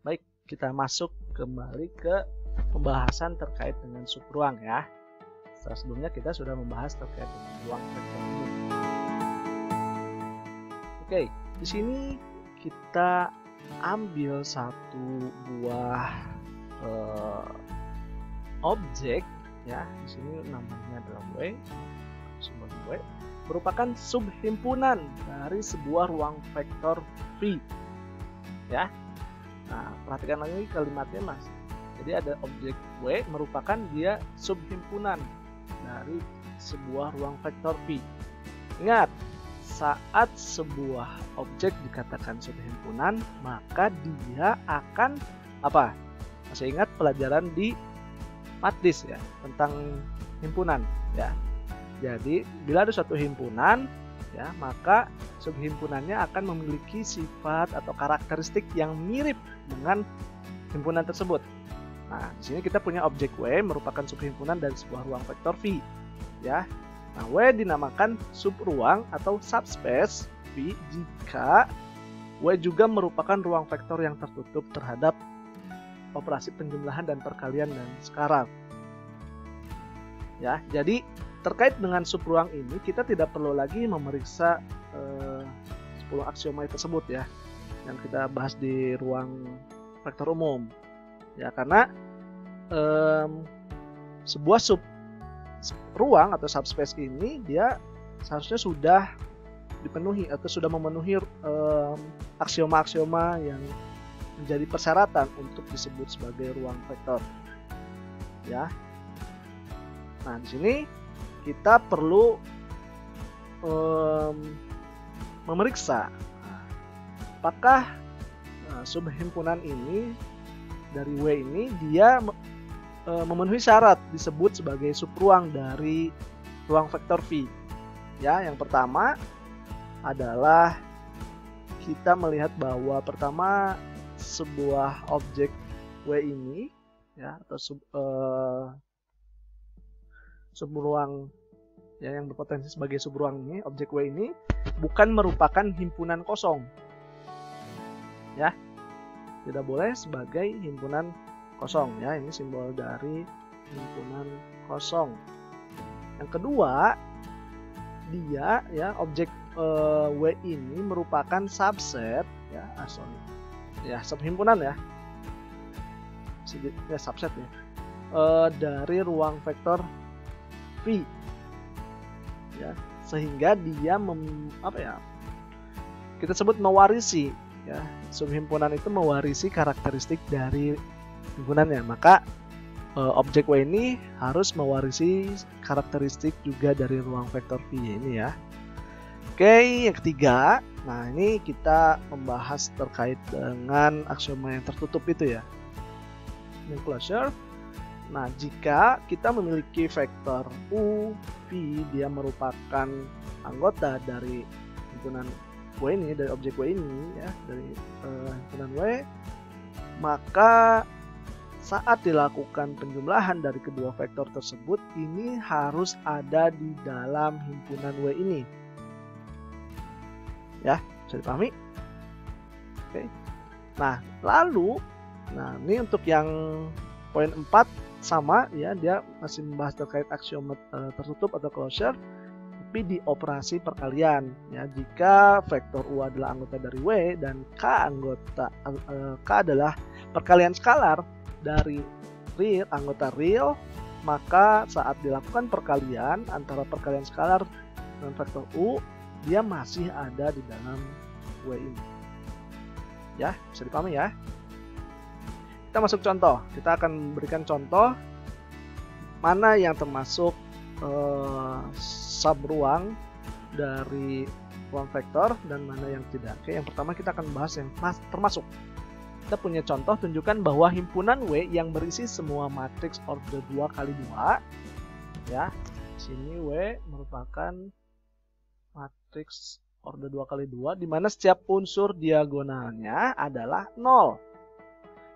Baik, kita masuk kembali ke pembahasan terkait dengan subruang ya. Setelah sebelumnya kita sudah membahas terkait dengan ruang vektor umum. Oke, di sini kita ambil satu buah objek ya. Di sini namanya adalah W, simbol W, merupakan subhimpunan dari sebuah ruang vektor V ya. Nah, perhatikan lagi kalimatnya mas. Jadi ada objek W merupakan dia subhimpunan dari sebuah ruang vektor V. Ingat, saat sebuah objek dikatakan subhimpunan, maka dia akan apa? Masih ingat pelajaran di matris ya tentang himpunan ya. Jadi bila ada suatu himpunan ya, maka subhimpunannya akan memiliki sifat atau karakteristik yang mirip dengan himpunan tersebut. Nah, di sini kita punya objek W merupakan subhimpunan dari sebuah ruang vektor V, ya. Nah, W dinamakan subruang atau subspace V jika W juga merupakan ruang vektor yang tertutup terhadap operasi penjumlahan dan perkalian dan sekalar. Ya, jadi terkait dengan subruang ini kita tidak perlu lagi memeriksa 10 aksioma tersebut ya yang kita bahas di ruang vektor umum ya, karena sebuah subruang atau subspace ini dia seharusnya sudah dipenuhi atau sudah memenuhi aksioma-aksioma yang menjadi persyaratan untuk disebut sebagai ruang vektor ya. Nah, di sini kita perlu memeriksa apakah subhimpunan ini dari W ini dia memenuhi syarat disebut sebagai subruang dari ruang vektor V. Ya, yang pertama adalah kita melihat bahwa pertama sebuah objek W ini ya atau subruang ya yang berpotensi sebagai subruang ini, objek W ini bukan merupakan himpunan kosong. Ya. Tidak boleh sebagai himpunan kosong ya, ini simbol dari himpunan kosong. Yang kedua, dia ya objek W ini merupakan subset ya, subhimpunan ya. Ya subset ya. Dari ruang vektor V ya, sehingga dia kita sebut mewarisi ya, subhimpunan itu mewarisi karakteristik dari himpunannya, maka objek W ini harus mewarisi karakteristik juga dari ruang vektor V ini ya. Oke, yang ketiga, nah ini kita membahas terkait dengan aksioma yang tertutup itu ya, yang closure. Nah, jika kita memiliki vektor U, V, dia merupakan anggota dari himpunan W ini, dari objek W ini ya, dari himpunan W, maka saat dilakukan penjumlahan dari kedua vektor tersebut, ini harus ada di dalam himpunan W ini. Ya, bisa dipahami? Oke. Nah, lalu, ini untuk yang poin 4 sama ya, dia masih membahas terkait aksioma tertutup atau closure, tapi di operasi perkalian ya, jika vektor U adalah anggota dari W dan K adalah perkalian skalar dari anggota real, maka saat dilakukan perkalian antara perkalian skalar dengan vektor U, dia masih ada di dalam W ini. Ya, bisa dipahami ya. Kita masuk contoh. Kita akan berikan contoh mana yang termasuk subruang dari ruang vektor dan mana yang tidak. Oke, yang pertama kita akan bahas yang termasuk. Kita punya contoh, tunjukkan bahwa himpunan W yang berisi semua matriks order 2x2 ya. Di sini W merupakan matriks order 2x2 di mana setiap unsur diagonalnya adalah 0.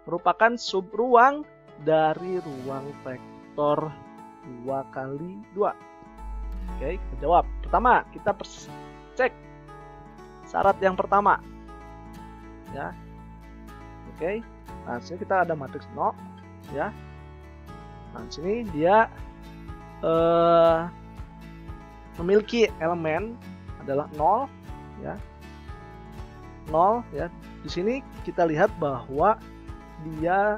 Merupakan subruang dari ruang vektor 2x2. Oke, kita jawab. Pertama, kita cek syarat yang pertama. Ya. Oke. Nah, sini kita ada matriks 0 ya. Nah, di sini dia memiliki elemen adalah 0 ya. 0 ya. Di sini kita lihat bahwa dia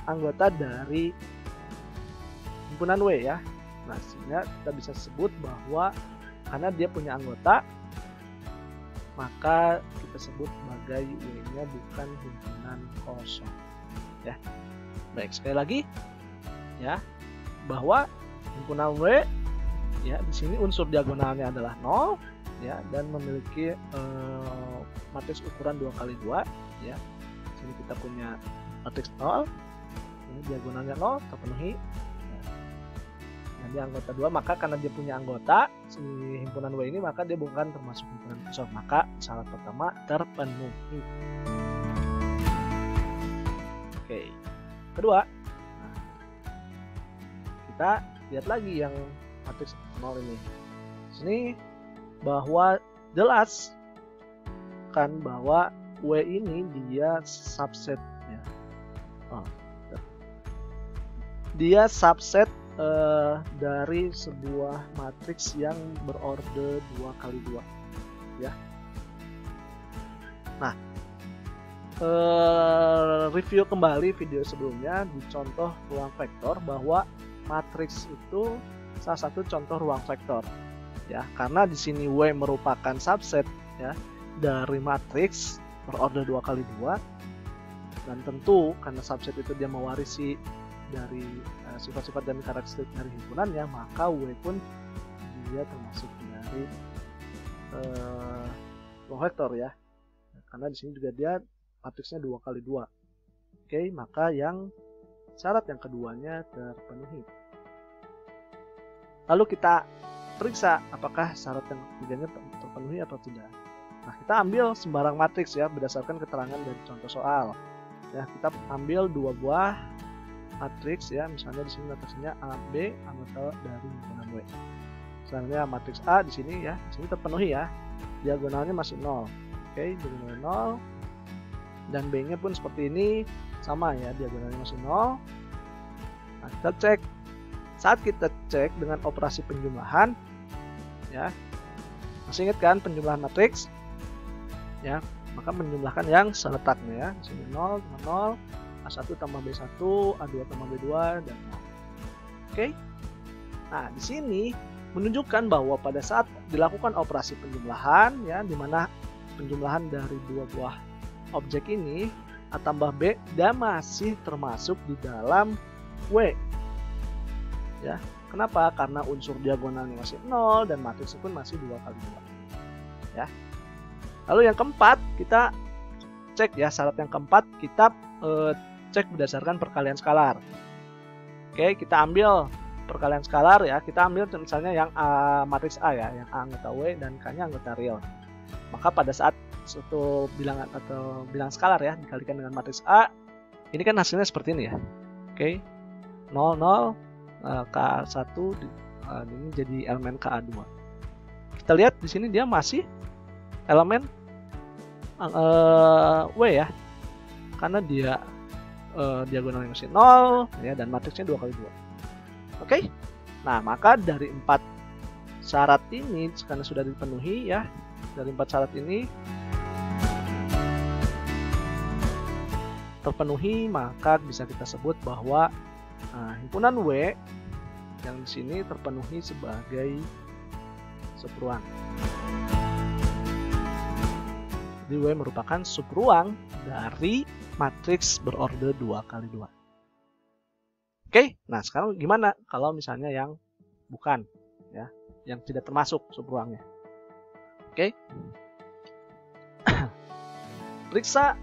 anggota dari himpunan W ya. Nah, sehingga kita bisa sebut bahwa karena dia punya anggota, maka kita sebut sebagai W-nya bukan himpunan kosong ya. Baik, sekali lagi ya, bahwa himpunan W ya, di sini unsur diagonalnya adalah 0 ya, dan memiliki matriks ukuran 2x2 ya. Di sini kita punya matriks 0 ya, diagonalnya 0 terpenuhi ya. Dan dia anggota 2, maka karena dia punya anggota si himpunan W ini, maka dia bukan termasuk himpunan kosong, maka syarat pertama terpenuhi. Oke, kedua, nah, kita lihat lagi yang matriks 0 ini. Di sini bahwa jelas kan bahwa W ini dia subset ya. Dia subset dari sebuah matriks yang berorder 2x2 ya. Nah, review kembali video sebelumnya di contoh ruang vektor bahwa matriks itu salah satu contoh ruang vektor ya, karena di sini W merupakan subset ya dari matriks berorder 2x2, dan tentu karena subset itu dia mewarisi dari sifat-sifat dan karakteristik dari himpunannya, maka W pun dia termasuk dari ruang vektor ya, karena di sini juga dia matriksnya 2x2. Oke, maka yang syarat yang keduanya terpenuhi. Lalu kita periksa apakah syarat yang ketiganya terpenuhi atau tidak. Nah, kita ambil sembarang matriks ya berdasarkan keterangan dari contoh soal. Ya, kita ambil dua buah matriks ya, misalnya di sini matriksnya A, B, anggota dari himpunan W. Misalnya matriks A di sini ya, di sini terpenuhi ya. Diagonalnya masih 0. Oke, diagonalnya 0. Dan B-nya pun seperti ini, sama ya, diagonalnya masih 0. Nah, kita cek. Saat kita cek dengan operasi penjumlahan ya, masih ingat kan penjumlahan matriks ya, maka menjumlahkan yang seletaknya ya, di sini 0 dengan 0, A1 tambah B1, A2 tambah B2 dan 0. Oke. Nah, di sini menunjukkan bahwa pada saat dilakukan operasi penjumlahan ya, di mana penjumlahan dari dua buah objek ini A tambah B dia masih termasuk di dalam W ya. Kenapa? Karena unsur diagonalnya masih 0 dan matriks pun masih 2x2 ya. Lalu yang keempat, kita cek ya, syarat yang keempat kita cek berdasarkan perkalian skalar. Oke, kita ambil perkalian skalar ya, kita ambil misalnya yang matriks A ya, yang A anggota W dan K-nya anggota real. Maka pada saat suatu bilangan atau bilang skalar ya dikalikan dengan matriks A, ini kan hasilnya seperti ini ya. Oke, 0 0 K1 ini jadi elemen KA2. Kita lihat di sini dia masih elemen W ya, karena dia diagonalnya masih 0 ya, dan matriksnya 2x2. Oke. Nah, maka dari 4 syarat ini karena sudah dipenuhi ya, dari 4 syarat ini terpenuhi, maka bisa kita sebut bahwa himpunan W yang di sini terpenuhi sebagai subruang. Jadi W merupakan subruang dari matriks berorder 2x2. Oke, nah sekarang gimana kalau misalnya yang bukan ya, yang tidak termasuk subruangnya? Oke. Periksa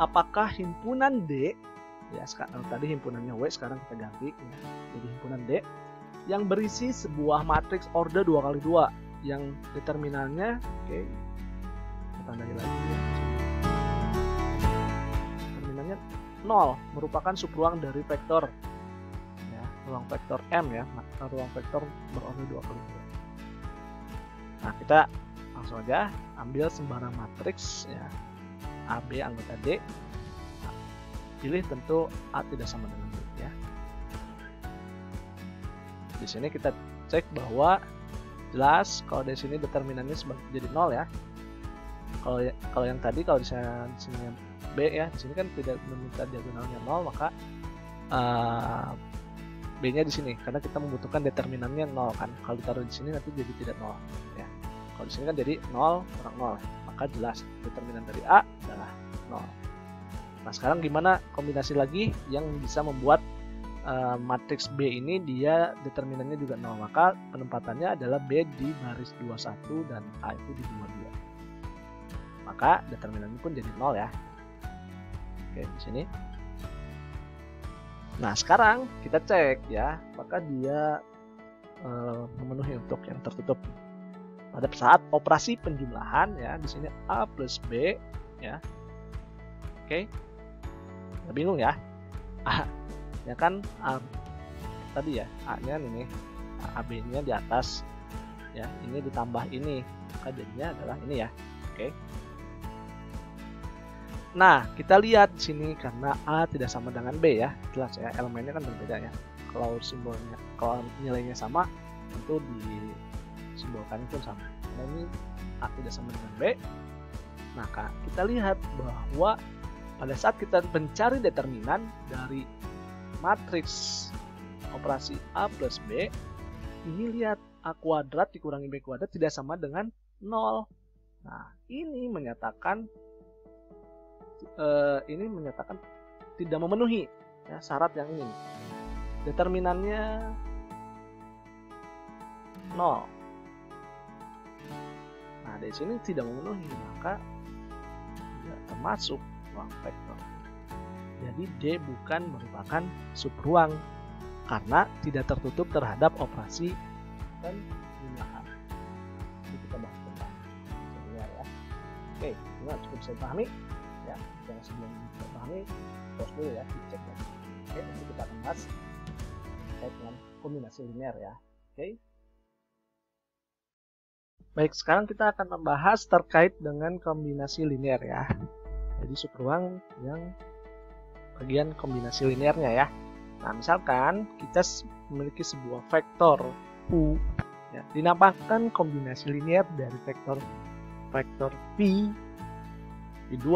apakah himpunan D ya, sekarang tadi himpunannya W, sekarang kita ganti ya, jadi himpunan D yang berisi sebuah matriks order 2x2 yang determinannya oke, kita tandai lagi ya. Determinannya 0, merupakan subruang dari vektor ya, ruang vektor M ya, ruang vektor berorder 2x2. Nah, kita langsung aja ambil sembarang matriks ya, AB anggota D. Pilih tentu A tidak sama dengan B ya. Di sini kita cek bahwa jelas kalau di sini determinannya jadi 0 ya. Kalau yang tadi kalau di sini B ya, di sini kan tidak meminta diagonalnya 0, maka B-nya di sini karena kita membutuhkan determinannya 0 kan. Kalau ditaruh di sini nanti jadi tidak 0 ya. Kalau di sini kan jadi 0 kurang 0, maka jelas determinan dari A adalah 0. Nah, sekarang gimana kombinasi lagi yang bisa membuat matriks B ini dia determinannya juga 0, maka penempatannya adalah B di baris 21 dan A itu di 22. Maka determinannya pun jadi 0 ya. Oke, di sini. Nah, sekarang kita cek ya, apakah dia memenuhi untuk yang tertutup. Pada saat operasi penjumlahan ya, di sini A plus B ya. Oke. Nggak bingung ya? Ya kan tadi ya A-nya ini, AB-nya di atas ya, ini ditambah ini, maka jadinya adalah ini ya. Oke. Nah, kita lihat di sini karena A tidak sama dengan B ya, jelas ya, elemennya kan berbeda ya. Kalau simbolnya, kalau nilainya sama, tentu disimbolkan pun sama. Nah, ini A tidak sama dengan B. Maka kita lihat bahwa pada saat kita mencari determinan dari matriks operasi A plus B, ini lihat A kuadrat dikurangi B kuadrat tidak sama dengan 0. Nah, ini menyatakan tidak memenuhi ya, syarat yang ini. Determinannya 0. Nah, dari sini tidak memenuhi, maka tidak termasuk ruang vektor. Jadi D bukan merupakan subruang karena tidak tertutup terhadap operasi penjumlahan. Jadi kita bahas tentang linear ya. Oke, ini cukup bisa dipahami ya. Jangan sebelum dipahami, pause dulu ya, dicek ya. Oke, nanti kita akan bahas terkait dengan kombinasi linear ya. Oke. Baik, sekarang kita akan membahas terkait dengan kombinasi linear ya. Jadi subruang yang bagian kombinasi linearnya ya. Nah, misalkan kita memiliki sebuah vektor U ya, dinampakkan kombinasi linear dari vektor V, V2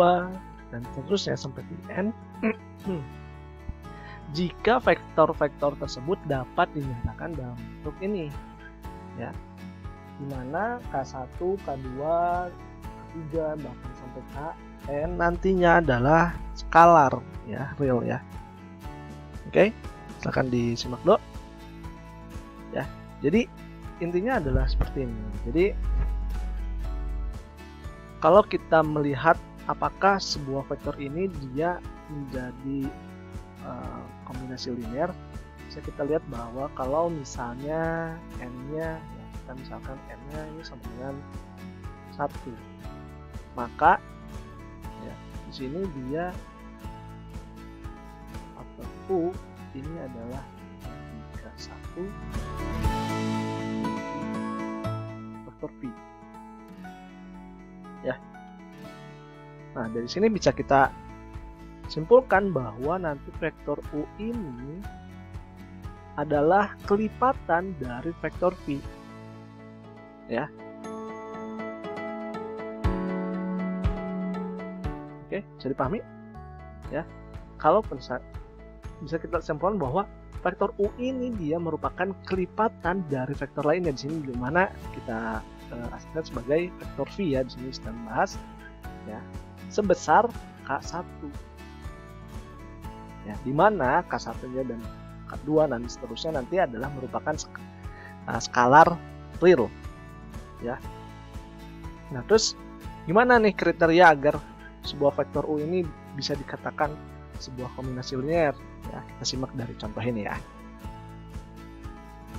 dan seterusnya sampai di N. Jika vektor-vektor tersebut dapat dinyatakan dalam bentuk ini ya, dimana K1, K2, K3 bahkan sampai Kn nantinya adalah skalar ya, real ya. Oke, silakan disimak dulu ya. Jadi intinya adalah seperti ini. Jadi kalau kita melihat apakah sebuah vektor ini dia menjadi kombinasi linear, bisa kita lihat bahwa kalau misalnya n-nya ya, kita misalkan n-nya ini sama dengan 1, maka ya, di sini dia vektor U ini adalah 1 vektor V ya. Nah, dari sini bisa kita simpulkan bahwa nanti vektor U ini adalah kelipatan dari vektor V ya. Oke, bisa dipahami ya. Kalau bisa kita simpulkan bahwa vektor U ini dia merupakan kelipatan dari vektor lainnya, di sini di mana kita aslikan sebagai vektor V ya, di sini sedang membahas ya, sebesar K1 ya, di mana K1-nya dan K2 dan seterusnya nanti adalah merupakan skalar real ya. Nah, terus gimana nih kriteria agar sebuah vektor U ini bisa dikatakan sebuah kombinasi linear ya? Kita simak dari contoh ini ya.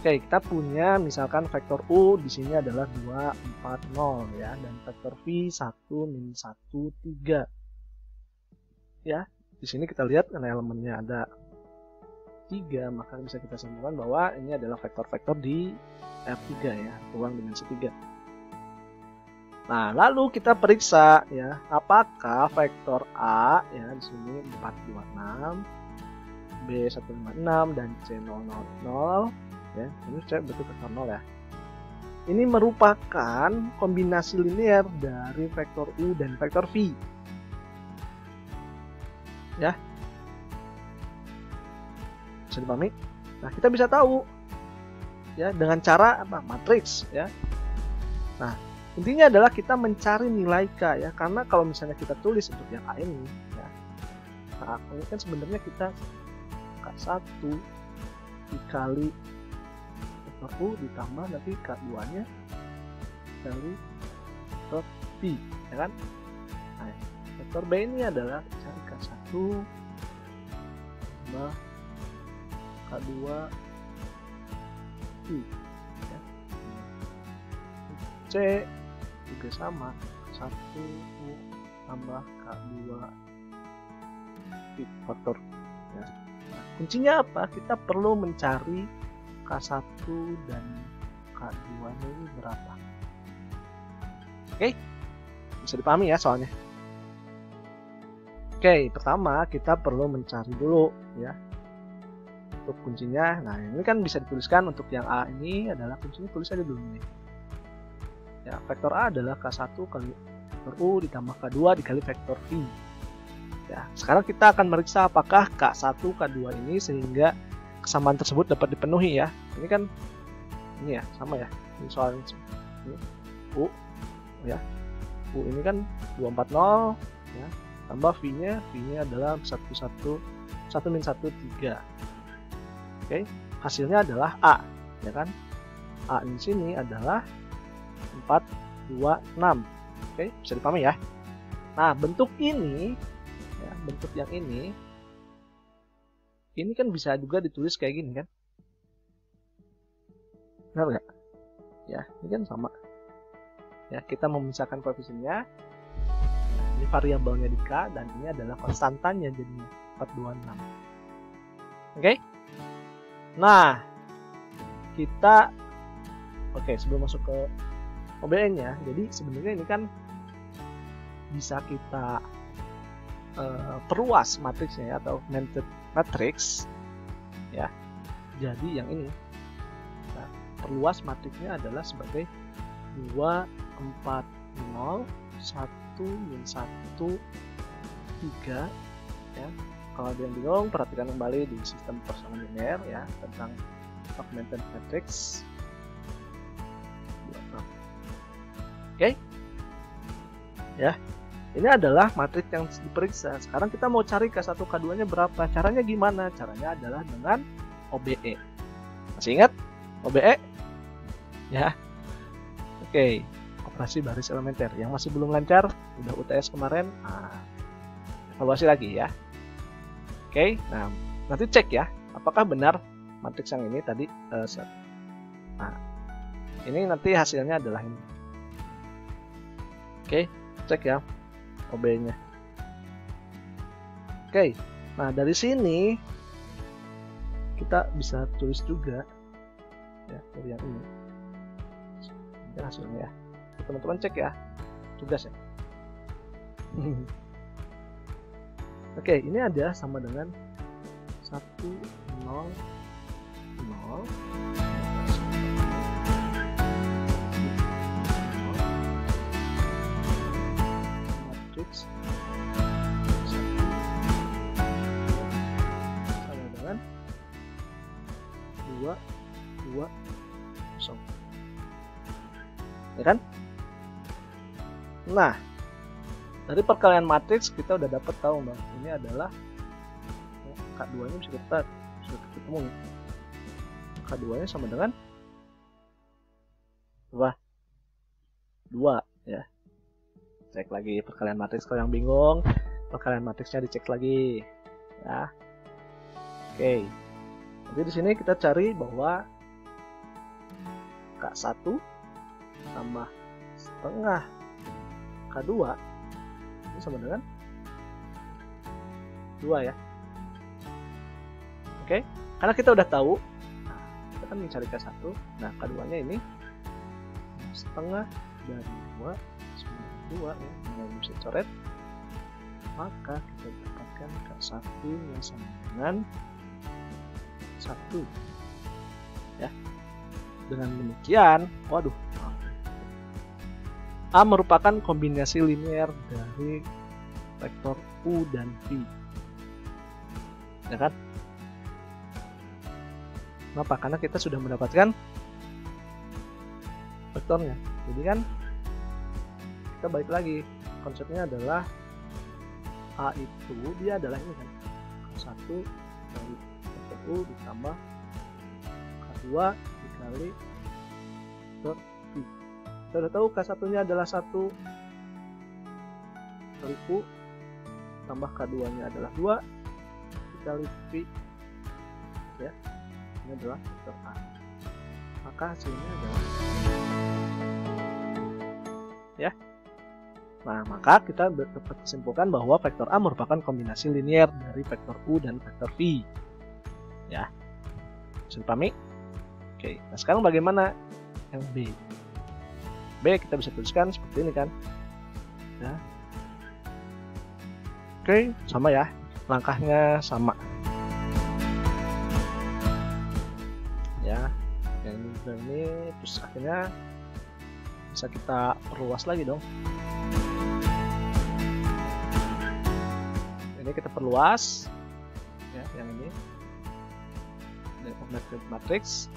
Oke, kita punya misalkan vektor U di sini adalah 2, 4, 0 ya, dan vektor V 1, min 1, 3 ya. Di sini kita lihat karena elemennya ada 3, maka bisa kita simpulkan bahwa ini adalah vektor-vektor di R3 ya, ruang dimensi 3. Nah, lalu kita periksa ya, apakah vektor A ya di sini 426, B156 dan C000 ya. Ini saya betul vektor 0 ya. Ini merupakan kombinasi linear dari vektor U dan vektor V. Ya. Bisa dipahami? Nah, kita bisa tahu ya dengan cara apa? Matriks ya. Nah, intinya adalah kita mencari nilai K ya, karena kalau misalnya kita tulis untuk yang A ini ya, nah, ini kan sebenarnya kita K1 dikali vektor U ditambah nanti K2 nya kali vektor V ya kan. Nah, vektor B ini adalah cari K1 tambah K2 V ya. C juga sama, 1 U tambah K2 faktor ya. Nah, kuncinya apa? Kita perlu mencari K1 dan K2 ini berapa. Oke, bisa dipahami ya soalnya. Oke, pertama kita perlu mencari dulu ya untuk kuncinya. Nah, ini kan bisa dituliskan untuk yang A ini adalah kuncinya, tulis aja dulu nih. Ya, vektor A adalah K1 kali vektor U ditambah K2 dikali vektor V. Ya, sekarang kita akan meriksa apakah K1, K2 ini sehingga kesamaan tersebut dapat dipenuhi ya. Ini kan ini ya, sama ya. Ini soal ini U ya. U ini kan 240 ya. Tambah V-nya adalah 113. Oke, hasilnya adalah A, ya kan? A di sini adalah 426. Oke, bisa dipahami ya. Nah, bentuk ini ya, bentuk yang ini kan bisa juga ditulis kayak gini kan. Benar nggak? Ya, ini kan sama. Ya, kita memisahkan koefisiennya. Nah, ini variabelnya di K dan ini adalah konstantanya jadinya 426. Oke? Nah, kita sebelum masuk ke OBN-nya, jadi sebenarnya ini kan bisa kita perluas matriksnya ya, atau augmented matrix ya. Jadi yang ini, nah, perluas matriksnya adalah sebagai 2 4 0 1 1 3 ya. Kalau ada yang bingung, perhatikan kembali di sistem persamaan linear ya tentang augmented matrix. Oke. Ya. Ini adalah matriks yang diperiksa. Sekarang kita mau cari K1, K2-nya berapa. Caranya gimana? Caranya adalah dengan OBE. Masih ingat OBE? Ya. Oke. Operasi baris elementer. Yang masih belum lancar, udah UTS kemarin, evaluasi lagi ya. Oke. Nah, nanti cek ya, apakah benar matriks yang ini tadi. Nah, ini nanti hasilnya adalah ini. Oke, cek ya OB-nya. Oke, nah dari sini kita bisa tulis juga ya dari yang ini. Ini hasilnya ya. Teman-teman cek ya, tugas ya. Oke, ini ada sama dengan 1 0 0 matriks 1 sama dengan 2 2 0. Ya kan? Nah, dari perkalian matriks kita udah dapat tahu Bang, ini adalah K2 nya bisa ketemu. K2 nya sama dengan berapa? 2 ya. Cek lagi perkalian matriks, kalau yang bingung perkalian matriksnya dicek lagi ya. Oke. Jadi di sini kita cari bahwa K1 tambah setengah K2 ini sama dengan 2 ya. Oke, karena kita udah tahu, nah, kita kan mencari K1. Nah, K2 nya ini setengah dari 2 2 ya, yang bisa coret, maka kita dapatkan K1 yang sama dengan 1 ya. Dengan demikian, waduh, A merupakan kombinasi linear dari vektor U dan V, ya kan? Kenapa? Karena kita sudah mendapatkan vektornya. Jadi kan kita balik lagi, konsepnya adalah A itu dia adalah ini kan, K1 dari vektor U ditambah K2 dikali vektor V. Kita udah tahu K1 nya adalah 1 kali U tambah K2 nya adalah 2 dikali V ya. Ini adalah vektor A. Maka hasilnya adalah ya. Nah, maka kita dapat simpulkan bahwa vektor A merupakan kombinasi linear dari vektor U dan vektor V. Ya. Bisa dipahami? Oke, nah sekarang bagaimana yang B? B kita bisa tuliskan seperti ini kan. Ya. Oke, sama ya. Langkahnya sama. Ya, yang ini terus akhirnya bisa kita perluas lagi dong. Ini kita perluas ya, yang ini dari pembagian matriks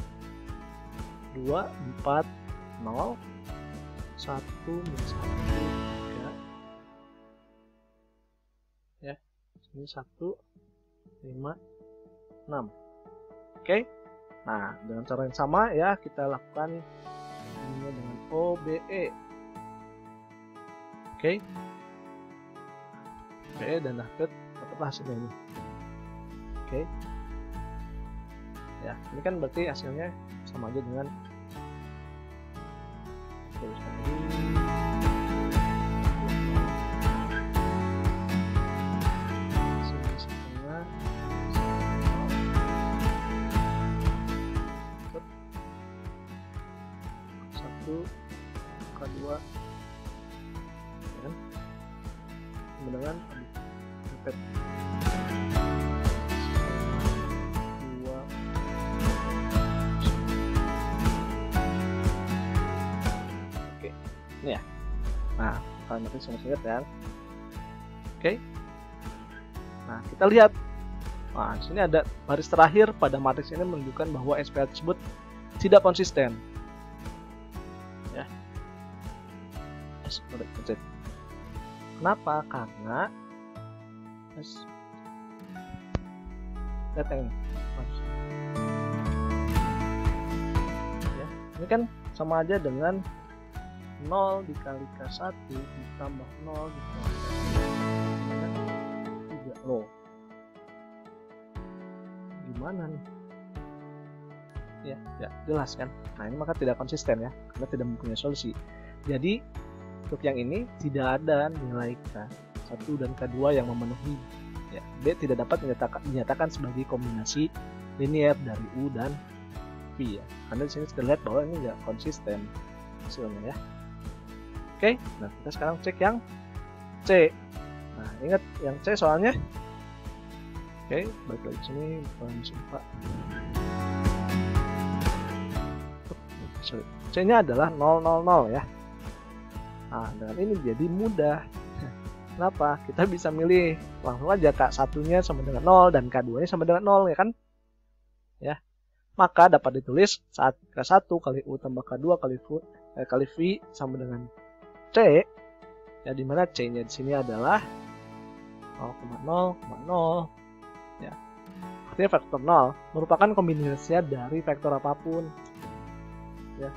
2 4 0 1 minus 1 3 ya, ini 1 5 6. Oke. Nah, dengan cara yang sama ya kita lakukan ini dengan OBE. Oke. OBE dan dapat hasilnya ini. Oke. Ya, ini kan berarti hasilnya sama aja dengan tuliskan ini. K2 ya kan? Dengan dapat 2. Oke, ini ya. Nah, kalian nanti ingat ya. Oke. Nah, kita lihat. Nah, di sini ada baris terakhir pada matriks ini menunjukkan bahwa SPH tersebut tidak konsisten. Kenapa? Karena lihat yang ya, ini kan sama aja dengan 0 dikali K1 ditambah 0 dikali K3 loh. Gimana nih? Ya, jelas kan? Nah, ini maka tidak konsisten ya, karena tidak mempunyai solusi. Jadi untuk yang ini tidak ada nilai K1 dan K2 yang memenuhi. Ya, B tidak dapat dinyatakan sebagai kombinasi linear dari U dan V ya. Karena di sini kita lihat bahwa ini nggak konsisten hasilnya ya. Oke, nah kita sekarang cek yang C. Nah, ingat yang C soalnya. Oke, balik lagi sini Pak. C-nya adalah 000 ya. Nah, dengan ini jadi mudah. Kenapa? Kita bisa milih langsung aja K1-nya sama dengan 0 dan K2-nya sama dengan 0 ya kan? Ya. Maka dapat ditulis saat K1 kali U tambah K2 kali V sama dengan C. Ya, di mana C-nya di sini adalah 0,0,0 ya. Artinya vektor 0 merupakan kombinasi dari vektor apapun. Ya.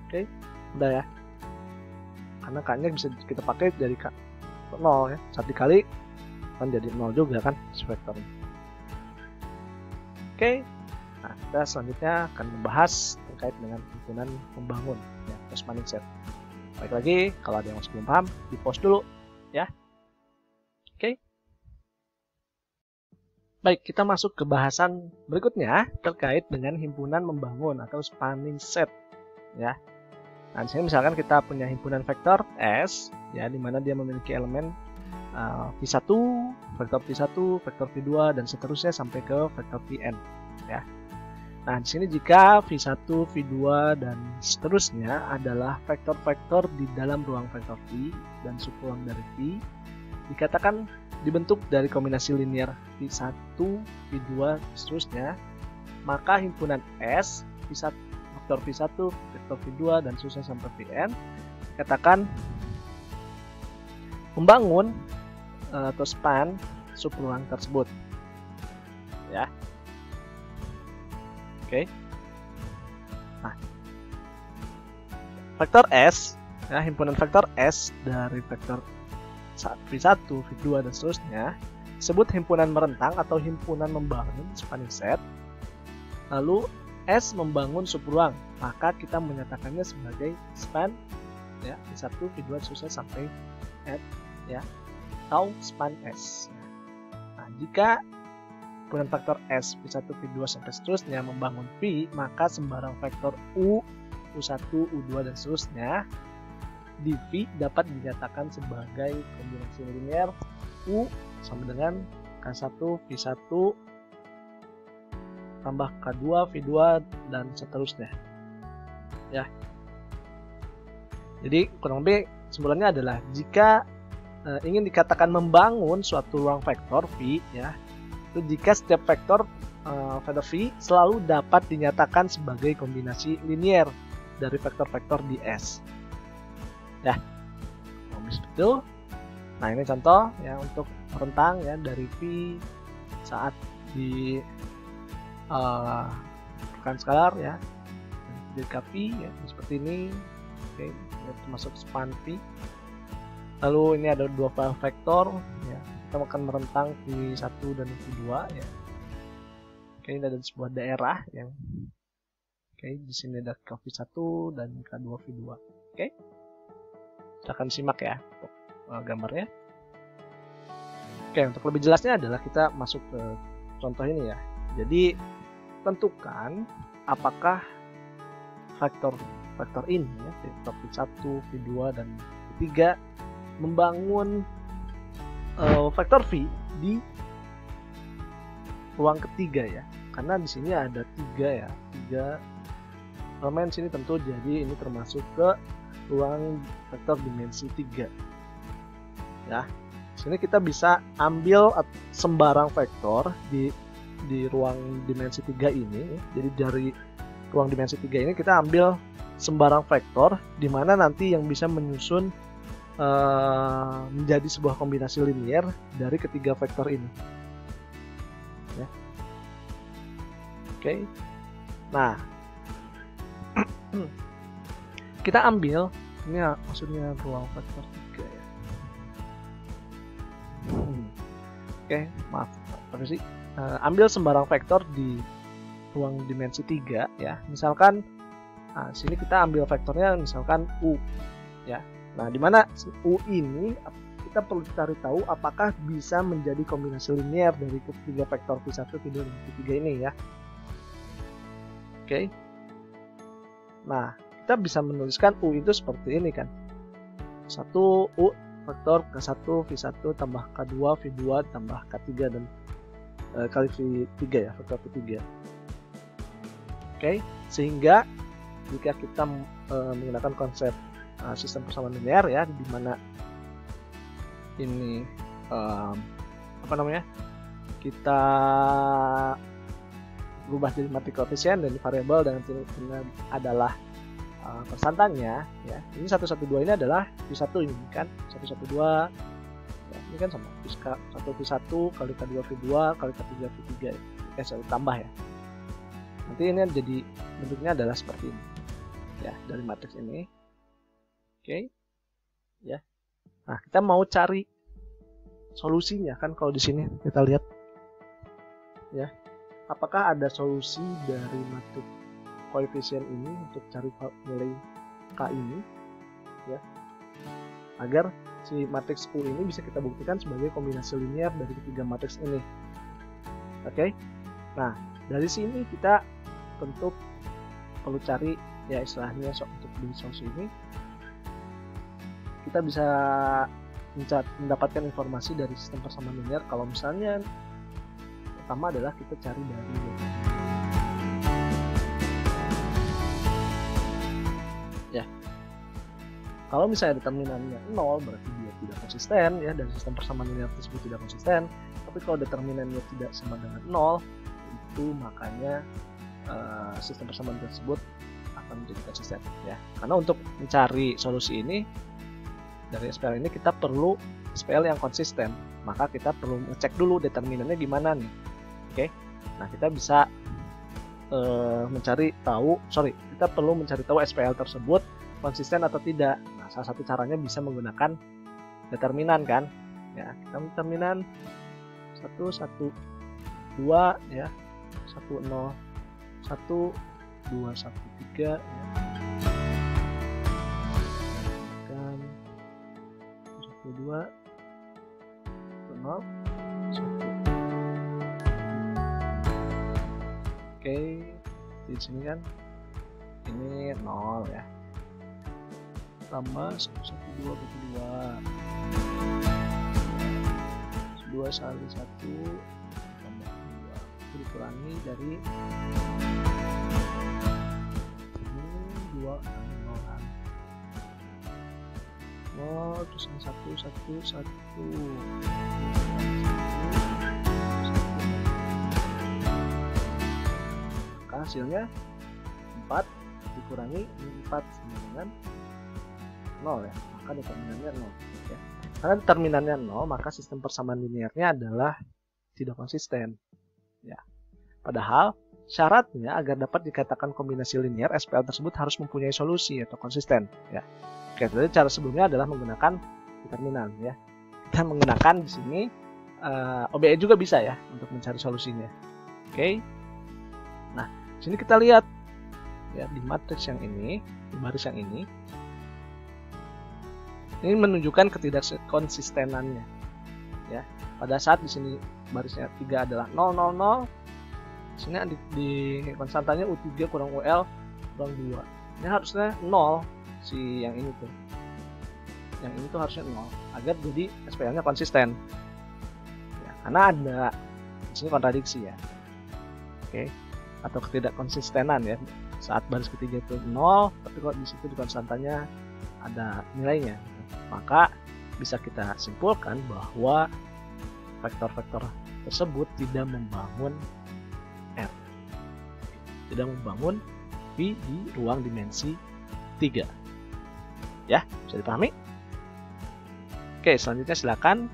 Oke, udah ya. Karena K-nya bisa kita pakai dari K 0 ya. Saat dikali kan jadi 0 juga kan vektornya. Oke. Nah, kita selanjutnya akan membahas terkait dengan himpunan membangun ya, post-spanning set. Baik lagi, kalau ada yang masih belum paham, di-pause dulu ya. Oke. Baik, kita masuk ke bahasan berikutnya terkait dengan himpunan membangun atau spanning set ya. Nah, di sini misalkan kita punya himpunan vektor S, ya, di mana dia memiliki elemen V1, vektor V1, vektor V2, dan seterusnya sampai ke vektor Vn, ya. Nah, di sini jika V1, V2, dan seterusnya adalah vektor-vektor di dalam ruang vektor V dan subruang dari V, dikatakan dibentuk dari kombinasi linear V1, V2, seterusnya, maka himpunan S, V1, vektor V1, vektor V2, dan seterusnya sampai Vn, dikatakan membangun atau span subruang tersebut, ya. Oke. Nah, vektor S, ya, himpunan vektor S dari vektor V1, V2, dan seterusnya disebut himpunan merentang atau himpunan membangun spanning set. Lalu S membangun subruang, maka kita menyatakannya sebagai span, ya, V1, V2, seterusnya sampai N, ya, atau span S. Nah, jika himpunan vektor S, V1, V2, sampai seterusnya membangun V, maka sembarang vektor U, U1, U2, dan seterusnya di V dapat dinyatakan sebagai kombinasi linear U sama dengan K1, V1, tambah K2, V2, dan seterusnya, ya. Jadi kurang lebih kesimpulannya adalah jika ingin dikatakan membangun suatu ruang vektor V, ya, itu jika setiap vektor vektor V selalu dapat dinyatakan sebagai kombinasi linear dari vektor-vektor di S, ya. Itu. Nah, ini contoh ya untuk rentang, ya, dari V saat di bukan skalar, ya, di V, ya, seperti ini. Oke, termasuk span V. Lalu ini ada dua vektor, ya, kita akan merentang V1 dan V2, ya. Oke, ini ada sebuah daerah yang, oke, di sini ada V1 dan K2 V2. Oke, kita akan simak, ya, untuk gambarnya. Oke, untuk lebih jelasnya adalah kita masuk ke contoh ini, ya. Jadi tentukan apakah vektor ini, ya, vektor V1, V2, dan V3 membangun vektor V di ruang ketiga, ya, karena di sini ada tiga elemen sini tentu, jadi ini termasuk ke ruang vektor dimensi 3, ya. Sini kita bisa ambil sembarang vektor di ruang dimensi 3 ini. Jadi dari ruang dimensi 3 ini kita ambil sembarang vektor di mana nanti yang bisa menyusun menjadi sebuah kombinasi linear dari ketiga vektor ini, ya. Oke. Nah, kita ambil ini, maksudnya ruang vektor 3, ya. Oke, maaf, permisi. Ambil sembarang vektor di ruang dimensi 3, ya. Misalkan sini kita ambil vektornya misalkan U, ya. Nah, di mana U ini kita perlu cari tahu apakah bisa menjadi kombinasi linear dari ketiga vektor V1, V2, dan V3 ini, ya. Oke. Nah, kita bisa menuliskan U itu seperti ini, kan. 1 U vektor K1, V1 tambah K2, V2 tambah K3 dan kali V3, ya, vektor V3. Oke, sehingga jika kita menggunakan konsep sistem persamaan linear, ya, di mana ini kita berubah jadi matrik koefisien dan variabel dan ini adalah konstantannya, ya. Ini 112 ini adalah V1 ini, kan, 112, ya, ini kan sama 1 V1 kali K2 V2 kali K3 V3, tambah, ya. Nanti ini jadi bentuknya adalah seperti ini, ya, dari matriks ini. Oke, ya. Nah, kita mau cari solusinya, kan, kalau di sini kita lihat, ya, apakah ada solusi dari matriks koefisien ini untuk cari nilai K ini, ya, agar si matriks U ini bisa kita buktikan sebagai kombinasi linear dari ketiga matriks ini. Oke. Nah, dari sini kita tentu perlu cari ya istilahnya untuk di solusi ini kita bisa mendapatkan informasi dari sistem persamaan linear. Kalau misalnya pertama adalah kita cari dari ya, kalau misalnya determinannya 0 berarti dia tidak konsisten ya, dan sistem persamaan linear tersebut tidak konsisten. Tapi kalau determinannya tidak sama dengan 0, itu makanya sistem persamaan tersebut akan menjadi konsisten ya. Karena untuk mencari solusi ini dari SPL ini kita perlu SPL yang konsisten, maka kita perlu ngecek dulu determinannya gimana nih. Oke, nah kita bisa kita perlu mencari tahu SPL tersebut konsisten atau tidak. Nah, salah satu caranya bisa menggunakan determinan kan ya. Kita determinan 1 1 2 ya, 1 0 1 2 1 3 ya. 2 0 1. Oke, di sini kan ini 0 ya, tambah 1 1 2 2 kali 1 tambah 2 dikurangi dari ini 2 kali 0 terus yang 1 1 1 maka hasilnya 4 dikurangi 4 sama dengan 0 ya, maka determinannya 0 ya. Karena determinannya 0, maka sistem persamaan linearnya adalah tidak konsisten ya. Padahal syaratnya agar dapat dikatakan kombinasi linear, SPL tersebut harus mempunyai solusi atau konsisten ya. Oke, jadi cara sebelumnya adalah menggunakan determinan ya. Kita menggunakan di sini OBE juga bisa ya untuk mencari solusinya. Oke. Nah, di sini kita lihat ya, di matriks yang ini, di baris yang ini menunjukkan ketidakkonsistenannya ya. Pada saat di sini barisnya 3 adalah 0 0 0, di sini di konstantanya U3 kurang UL kurang 2. Ini harusnya 0. Si yang ini tuh, harusnya 0 agar jadi SPL-nya konsisten ya, karena ada di sini kontradiksi ya. Oke, atau ketidakkonsistenan ya, saat baris ketiga itu 0 tapi kalau di situ di konstantanya ada nilainya, maka bisa kita simpulkan bahwa vektor-vektor tersebut tidak membangun R, tidak membangun V di ruang dimensi 3 ya. Bisa dipahami? Oke, selanjutnya silakan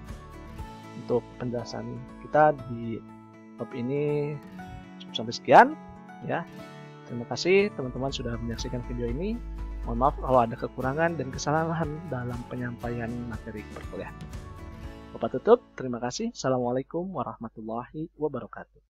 untuk penjelasan kita di bab ini cukup sampai sekian ya. Terima kasih teman-teman sudah menyaksikan video ini. Mohon maaf kalau ada kekurangan dan kesalahan dalam penyampaian materi perkuliahan. Bapak tutup, terima kasih. Assalamualaikum warahmatullahi wabarakatuh.